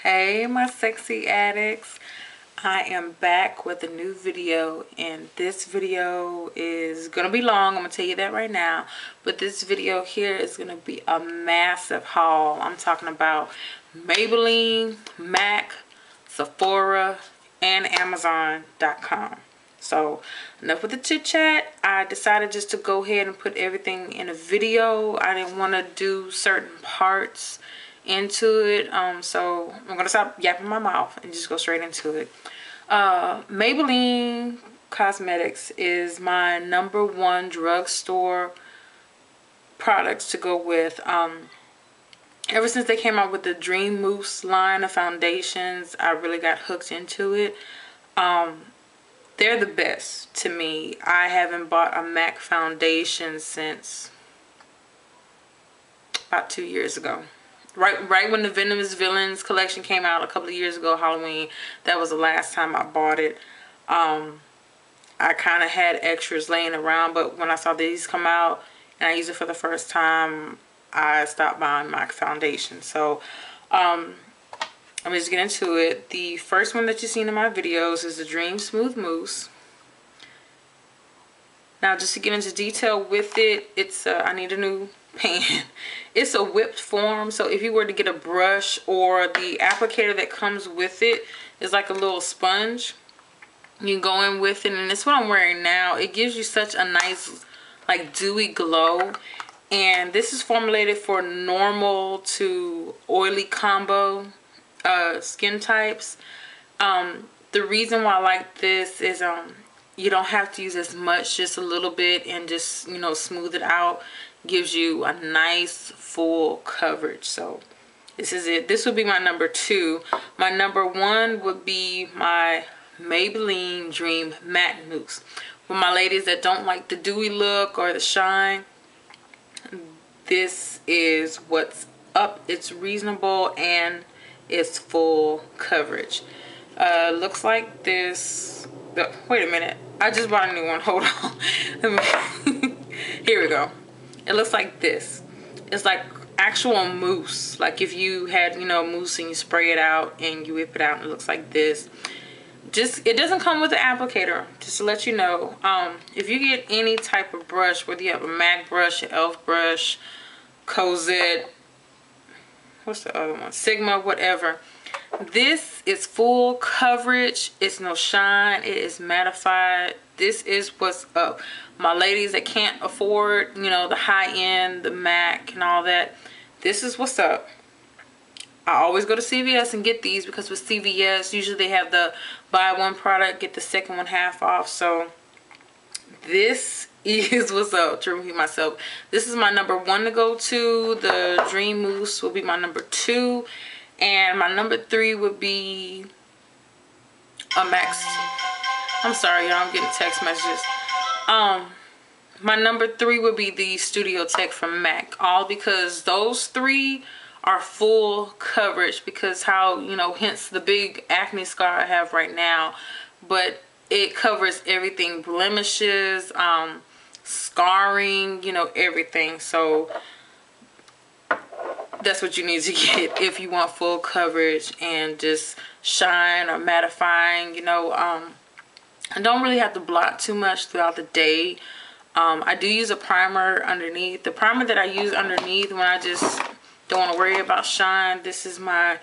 Hey my sexy addicts, I am back with a new video, and this video is gonna be long. I'm gonna tell you that right now, but this video here is gonna be a massive haul. I'm talking about Maybelline, MAC, Sephora, and Amazon.com. So enough with the chit chat. I decided just to go ahead and put everything in a video. I didn't want to do certain parts into it, so I'm gonna stop yapping my mouth and just go straight into it. Maybelline Cosmetics is my #1 drugstore products to go with. Ever since they came out with the Dream Mousse line of foundations, I really got hooked into it. They're the best to me. I haven't bought a MAC foundation since about 2 years ago. Right when the Venomous Villains collection came out a couple of years ago, Halloween, that was the last time I bought it. I kind of had extras laying around, but when I saw these come out and I used it for the first time, I stopped buying MAC foundation. So I'm just getting into it. The first one that you've seen in my videos is the Dream Smooth Mousse. Now, just to get into detail with it, it's I need a new pan. It's a whipped form, so if you were to get a brush, or the applicator that comes with it is like a little sponge, you can go in with it, and it's what I'm wearing now. It gives you such a nice like dewy glow, and this is formulated for normal to oily combo skin types. The reason why I like this is you don't have to use as much, just a little bit, and just, you know, smooth it out. Gives you a nice full coverage. So this is it. This would be my #2. My #1 would be my Maybelline Dream Matte Mousse. For my ladies that don't like the dewy look or the shine, this is what's up. It's reasonable and it's full coverage. Looks like this. Wait a minute, I just bought a new one. Hold on. Here we go. It looks like this. It's like actual mousse. Like if you had, you know, mousse and you spray it out and you whip it out, and it looks like this. Just, it doesn't come with an applicator, just to let you know. If you get any type of brush, whether you have a MAC brush, an e.l.f. brush, Cosette, what's the other one, Sigma, whatever, this is full coverage. It's no shine. It is mattified. This is what's up. My ladies that can't afford, you know, the high end, the MAC and all that, this is what's up. I always go to CVS and get these, because with CVS usually they have the buy one product get the second one half off. So this is what's up. To repeat myself, this is my #1 to go to. The Dream Mousse will be my #2, and my #3 would be a MAC. I'm sorry, y'all, I'm getting text messages. My #3 would be the Studio Tech from MAC. All because those three are full coverage, because how, you know, hence the big acne scar I have right now. But it covers everything, blemishes, scarring, you know, everything. So that's what you need to get if you want full coverage and just shine or mattifying, you know. I don't really have to blot too much throughout the day. I do use a primer underneath. The primer that I use underneath when I just don't want to worry about shine, this is my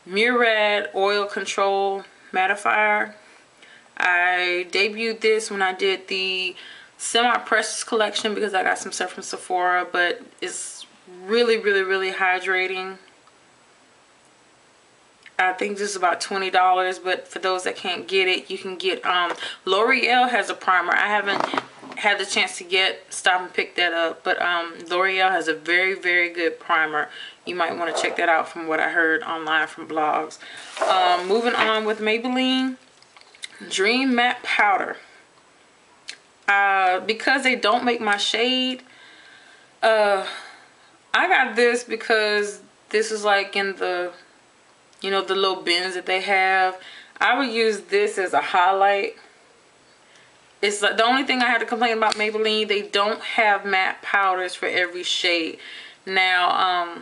Murad Oil Control Mattifier. I debuted this when I did the semi-precious collection, because I got some stuff from Sephora, but it's really, really, really hydrating. I think this is about $20, but for those that can't get it, you can get L'Oreal has a primer. I haven't had the chance to stop and pick that up, but L'Oreal has a very, very good primer. You might want to check that out from what I heard online from blogs. Moving on with Maybelline Dream Matte Powder. Because they don't make my shade, I got this because this is like in the, you know, the little bins that they have. I would use this as a highlight. It's like the only thing I had to complain about Maybelline, they don't have matte powders for every shade. Now,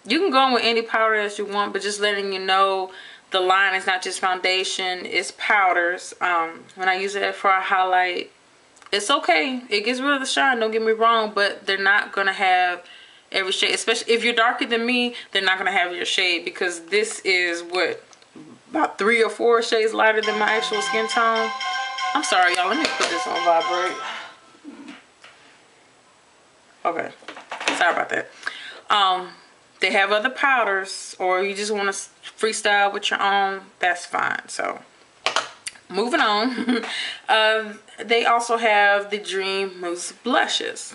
You can go in with any powder that you want, but just letting you know the line is not just foundation, it's powders. When I use it for a highlight, it's okay. It gets rid of the shine, don't get me wrong, but they're not going to have every shade. Especially if you're darker than me, they're not going to have your shade, because this is what, about 3 or 4 shades lighter than my actual skin tone. I'm sorry, y'all. Let me put this on vibrate. Okay. Sorry about that. They have other powders, or you just want to freestyle with your own, that's fine. So moving on. They also have the Dream Mousse blushes.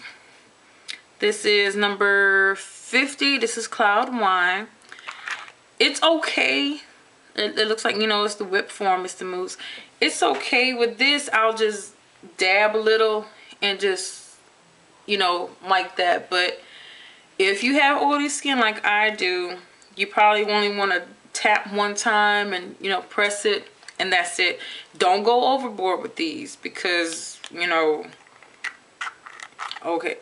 This is number 50. This is Cloud Wine. It's okay. It looks like, you know, it's the whip form, it's the mousse. It's okay. With this, I'll just dab a little and just, you know, like that. But if you have oily skin like I do, you probably only want to tap one time and, you know, press it, and that's it. Don't go overboard with these, because, you know, okay,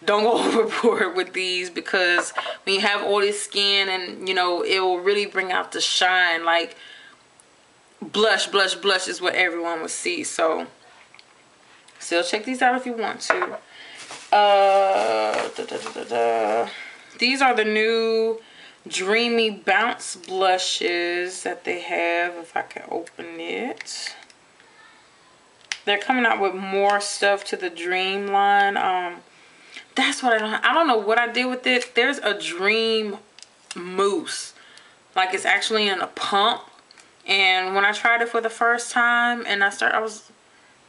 don't go overboard with these, because when you have oily skin, and, you know, it will really bring out the shine. Like, blush is what everyone will see. So still check these out if you want to. These are the new Dreamy Bounce blushes that they have. If I can open it, they're coming out with more stuff to the Dream line. That's what I don't know what I did with it. There's a Dream Mousse, like it's actually in a pump. And when I tried it for the first time, and I was,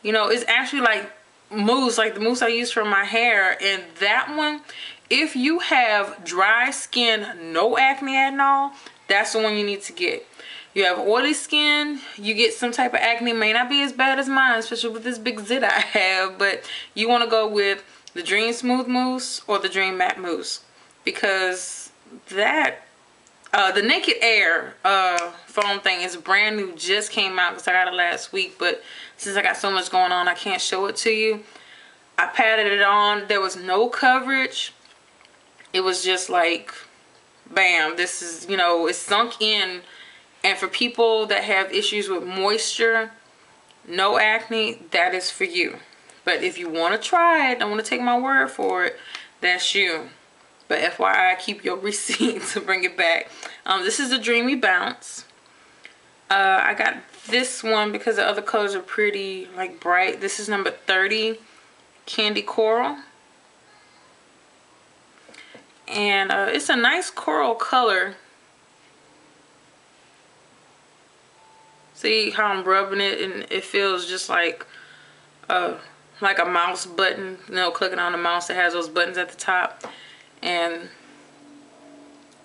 you know, it's actually like mousse, like the mousse I use for my hair. And that one, if you have dry skin, no acne at all, that's the one you need to get. You have oily skin, you get some type of acne, may not be as bad as mine, especially with this big zit I have, but you want to go with the Dream Smooth Mousse or the Dream Matte Mousse, because that the Naked Air foam thing is brand new, just came out, because I got it last week. But since I got so much going on, I can't show it to you. I patted it on. There was no coverage. It was just like, bam, this is, you know, it's sunk in. And for people that have issues with moisture, no acne, that is for you. But if you want to try it, don't want to take my word for it, that's you. But FYI, keep your receipt to bring it back. This is the Dreamy Bounce. I got this one because the other colors are pretty, like, bright. This is number 30, Candy Coral. And it's a nice coral color. See how I'm rubbing it, and it feels just like a mouse button. You know, clicking on the mouse, it has those buttons at the top. And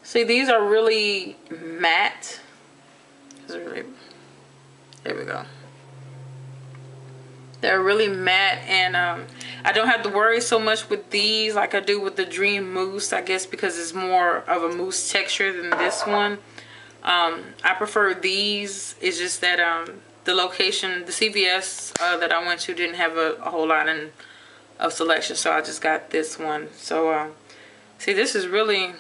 see, these are really matte. There we go. They're really matte, and I don't have to worry so much with these like I do with the Dream Mousse, I guess because it's more of a mousse texture than this one. I prefer these. It's just that the location, the CVS that I went to didn't have a whole lot of selection, so I just got this one. So see, this is really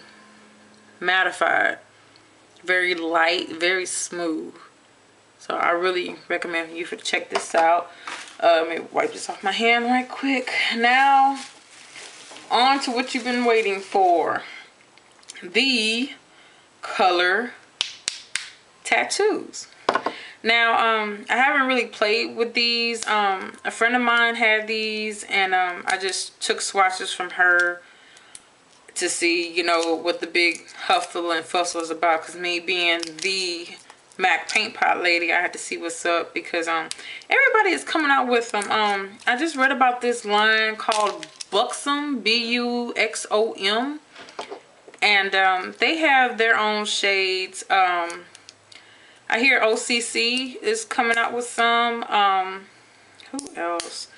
mattified, very light, very smooth. So I really recommend you to check this out. Let me wipe this off my hand right quick. Now, on to what you've been waiting for. The color tattoos. Now, I haven't really played with these. A friend of mine had these, and I just took swatches from her to see, you know, what the big hustle and fussle is about. Because me being the MAC paint pot lady, I had to see what's up, because everybody is coming out with them. I just read about this line called Buxom, B-U-X-O-M, and they have their own shades. I hear OCC is coming out with some. Who else?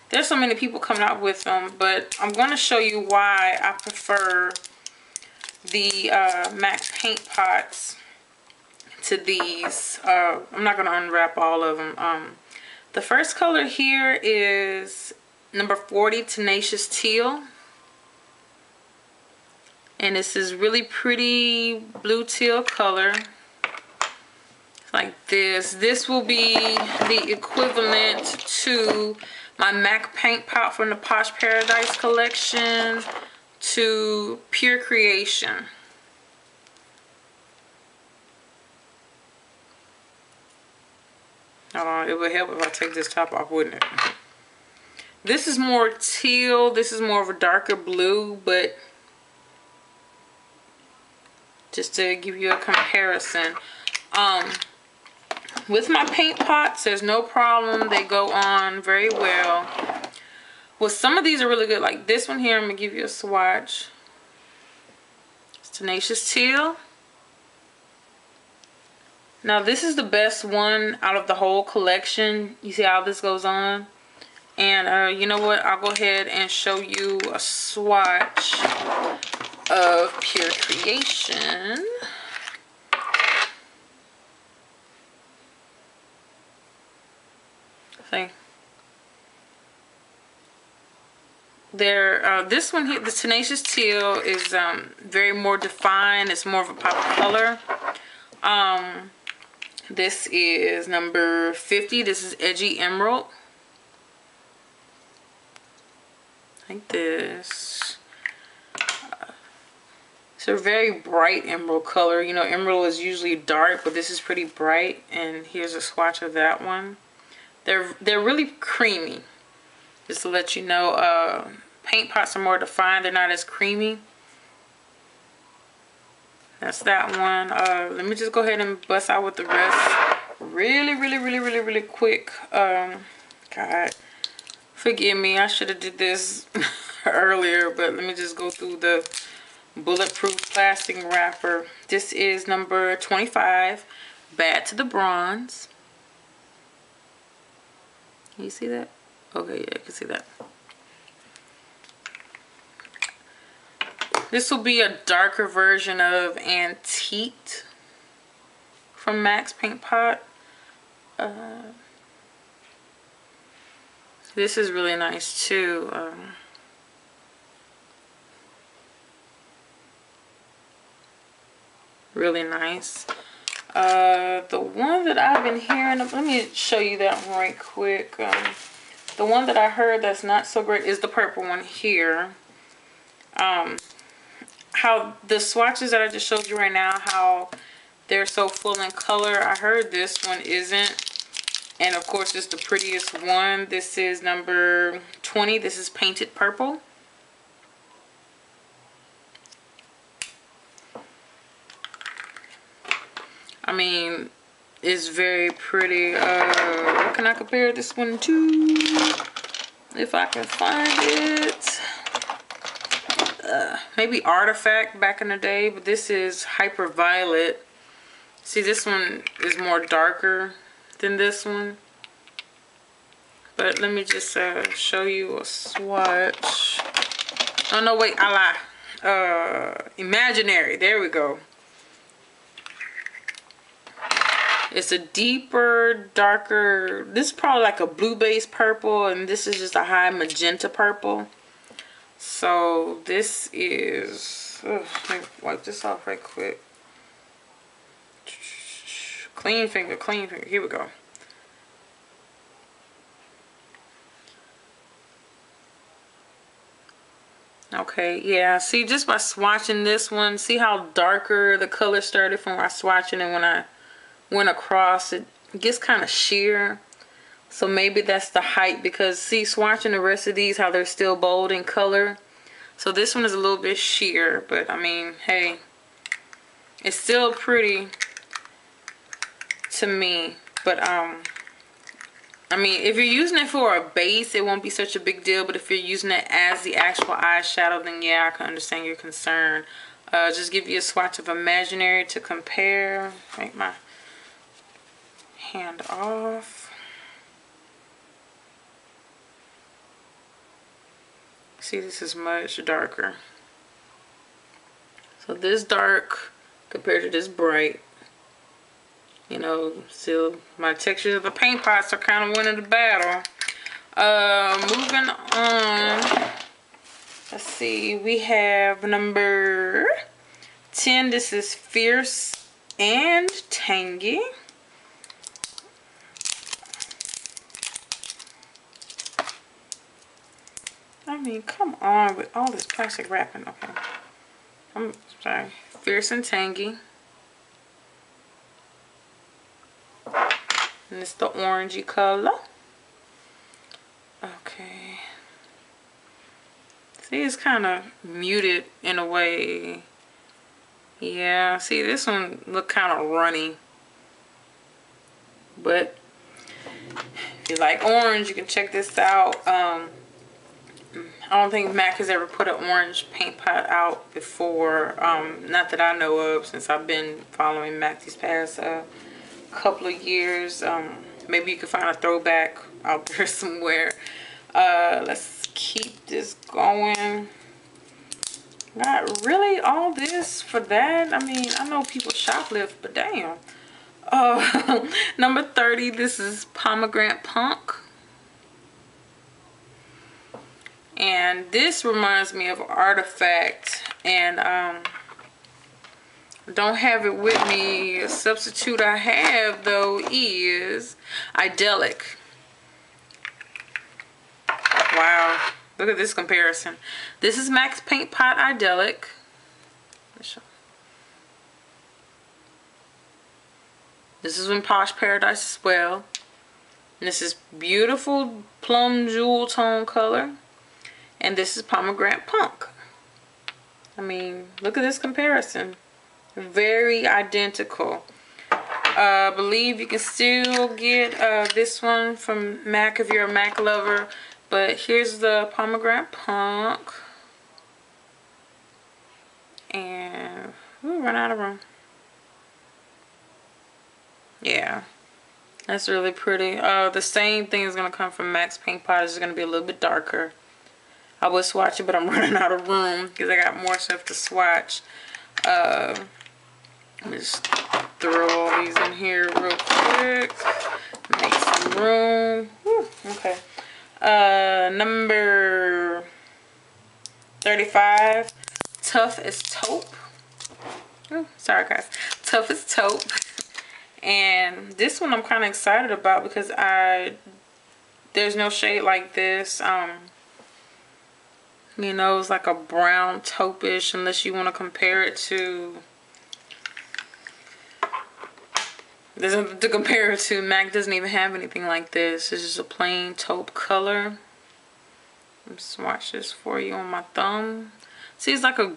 There's so many people coming out with them, but I'm going to show you why I prefer the MAC paint pots to these. I'm not going to unwrap all of them. The first color here is number 40, Tenacious Teal. And this is really pretty blue teal color. Like this. This will be the equivalent to my MAC paint pot from the Posh Paradise collection to Pure Creation. It would help if I take this top off, wouldn't it? This is more teal. This is more of a darker blue, but just to give you a comparison. With my paint pots, there's no problem. They go on very well. Well, some of these are really good. Like this one here, I'm going to give you a swatch. It's Tenacious Teal. Now, this is the best one out of the whole collection. You see how this goes on? And you know what? I'll go ahead and show you a swatch of Pure Creation. This one here, the Tenacious Teal, is very more defined. It's more of a pop color. This is number 50. This is Edgy Emerald. Like this. It's a very bright emerald color. You know, emerald is usually dark, but this is pretty bright. And here's a swatch of that one. They're really creamy. Just to let you know, paint pots are more defined. They're not as creamy. That's that one. Let me just go ahead and bust out with the rest really quick. God, forgive me. I should have did this earlier, but let me just go through the bulletproof plastic wrapper. This is number 25, Bad to the Bronze. Can you see that? Okay, yeah, you can see that. This will be a darker version of Antique from MAC's Paint Pot. This is really nice too. Really nice. The one that I've been hearing, let me show you that one right quick. The one that I heard that's not so great is the purple one here. How the swatches that I just showed you right now, how they're so full in color. I heard this one isn't. And of course, it's the prettiest one. This is number 20. This is Painted Purple. I mean, it's very pretty. What can I compare this one to? If I can find it. Maybe Artifact back in the day, but this is Hyper Violet. See, this one is more darker than this one. But let me just show you a swatch. Oh no, wait, I lie. Imaginary, there we go. It's a deeper, darker, this is probably like a blue base purple, and this is just a high magenta purple. So this is, let me wipe this off right quick. Clean finger, here we go. Okay, yeah, see, just by swatching this one, see how darker the color started from where I swatched it, and when I went across, it gets kind of sheer. So maybe that's the height, because see, swatching the rest of these, how they're still bold in color. So this one is a little bit sheer, but I mean, hey, it's still pretty to me. But I mean, if you're using it for a base, it won't be such a big deal. But if you're using it as the actual eyeshadow, then yeah, I can understand your concern. Just give you a swatch of Imaginary to compare. Take my hand off. See, this is much darker. So this dark compared to this bright. You know, still my textures of the paint pots are kind of winning the battle. Moving on. Let's see, we have number 10. This is Fierce and Tangy. I mean, come on with all this plastic wrapping. Okay. I'm sorry. Fierce and Tangy. And it's the orangey color. Okay. See, it's kind of muted in a way. Yeah, see, this one look kind of runny. But if you like orange, you can check this out. I don't think MAC has ever put an orange paint pot out before. Not that I know of, since I've been following MAC these past couple of years. Maybe you can find a throwback out there somewhere. Let's keep this going. Not really all this for that. I mean, I know people shoplift, but damn. Number 30, this is Pomegranate Punk. And this reminds me of Artifact. And don't have it with me. A substitute I have, though, is Idyllic. Wow. Look at this comparison. This is MAC's Paint Pot Idyllic. This is in Posh Paradise as well. And this is beautiful plum jewel tone color. And this is Pomegranate Punk. I mean, look at this comparison. Very identical. I believe you can still get this one from MAC if you're a MAC lover. But here's the Pomegranate Punk. And ooh, run out of room. Yeah, that's really pretty. The same thing is going to come from MAC's Paint Pot. It's going to be a little bit darker. I would swatch it, but I'm running out of room because I got more stuff to swatch. Let me just throw all these in here real quick. Make some room. Whew, okay. Number 35, Tough as Taupe. Oh, sorry guys. Tough as Taupe. And this one I'm kind of excited about because there's no shade like this. You know, it's like a brown taupe-ish, unless you want to compare it to, to compare it to, MAC doesn't even have anything like this. It's just a plain taupe color. Let me swatch this for you on my thumb. See, it's like a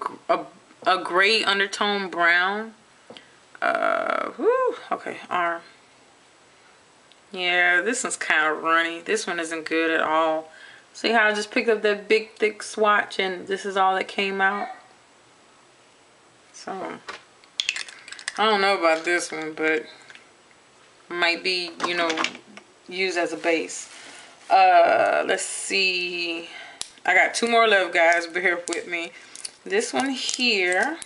gray undertone brown. Whew, okay, arm. Yeah, this one's kind of runny. This one isn't good at all. See how I just picked up that big thick swatch and this is all that came out? So, I don't know about this one, but might be, you know, used as a base. Let's see. I got 2 more left, guys. Bear with me. This one here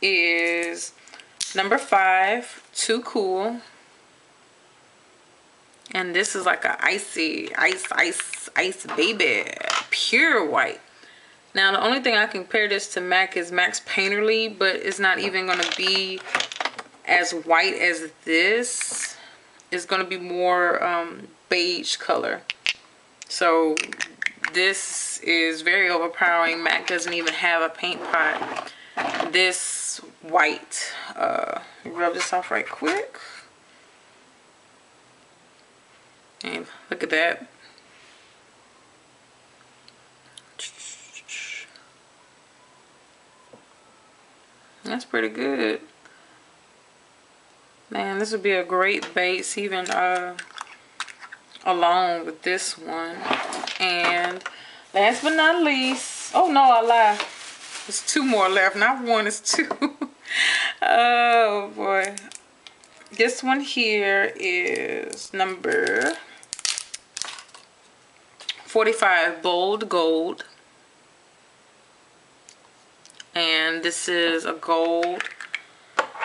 is number 5, Too Cool. And this is like a icy, ice baby. Pure white. Now, the only thing I compare this to MAC is MAC's Painterly, but it's not even going to be as white as this. It's going to be more beige color. So, this is very overpowering. MAC doesn't even have a paint pot. This white. Rub this off right quick. And look at that. That's pretty good. Man, this would be a great base even along with this one. And last but not least, oh no, I lied. There's 2 more left, not 1, it's 2. Oh boy. This one here is number 45, Bold Gold. And this is a gold,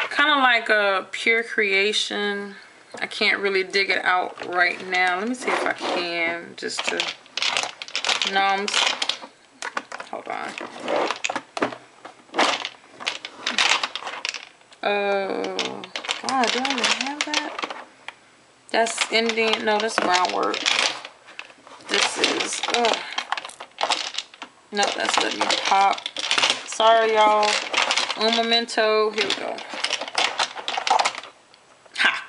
kind of like a Pure Creation. I can't really dig it out right now. Let me see if I can, just to numbs. Hold on. God, do I even have that? That's Indian. No, that's brown work. This is, no, that's letting me pop. Sorry, y'all. Un momento. Here we go. Ha!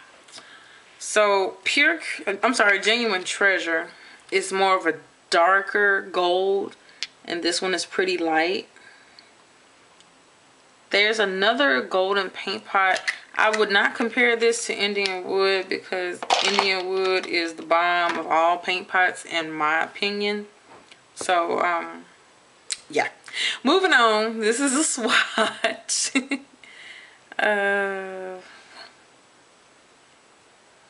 So, Genuine Treasure is more of a darker gold. And this one is pretty light. There's another golden paint pot. I would not compare this to Indian Wood because Indian Wood is the bomb of all paint pots in my opinion. So, yeah. Moving on. This is a swatch.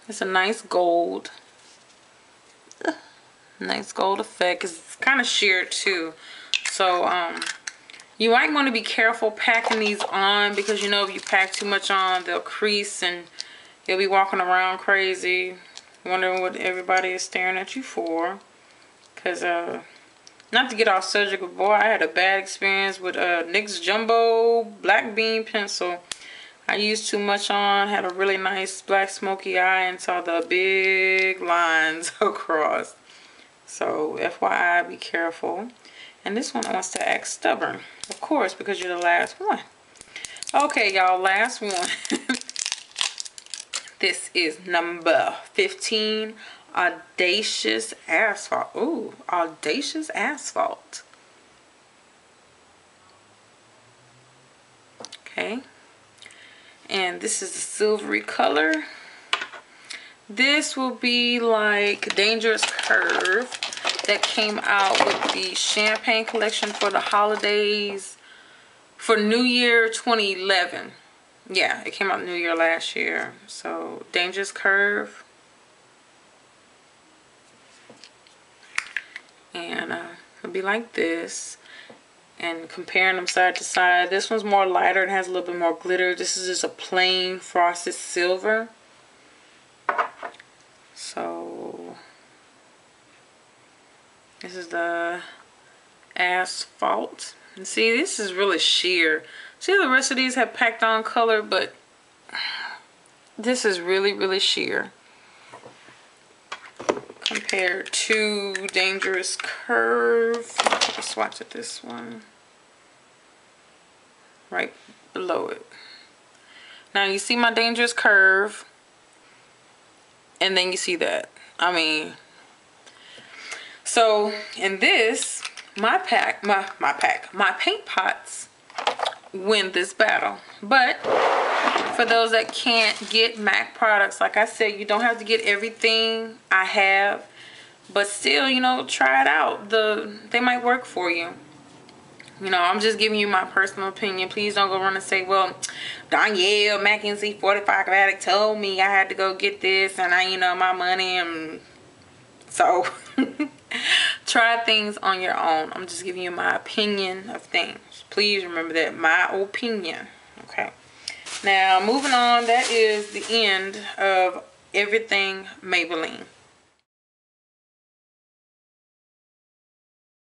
It's a nice gold. Nice gold effect. It's kind of sheer too. So, you might want to be careful packing these on because you know if you pack too much on, they'll crease and you'll be walking around crazy, wondering what everybody is staring at you for. Because, not to get off subject, but boy, I had a bad experience with NYX Jumbo Black Bean Pencil. I used too much on, had a really nice black smoky eye and saw the big lines across. So, FYI, be careful. And this one wants to act stubborn. Of course, because you're the last one. Okay, y'all, last one. This is number 15. Audacious Asphalt. Ooh, Audacious Asphalt. Okay. And this is a silvery color. This will be like Dangerous Curve that came out with the Champagne collection for the holidays for New Year 2011. Yeah, it came out New Year last year. So Dangerous Curve. And it'll be like this. And comparing them side to side, this one's more lighter and has a little bit more glitter. This is just a plain frosted silver. So this is the Asphalt. And see, this is really sheer. See, the rest of these have packed on color, but this is really, really sheer compared to Dangerous Curve. I'll take a swatch at this one. Right below it. Now you see my Dangerous Curve. And then you see that. I mean, so in this, my paint pots win this battle. But for those that can't get MAC products, like I said, you don't have to get everything I have. But still, you know, try it out. They might work for you. You know, I'm just giving you my personal opinion. Please don't go run and say, well, Danielle Mackenzie 45 Addict told me I had to go get this and I, you know, my money. And so try things on your own. I'm just giving you my opinion of things. Please remember that, my opinion. Okay. Now, moving on, that is the end of everything Maybelline.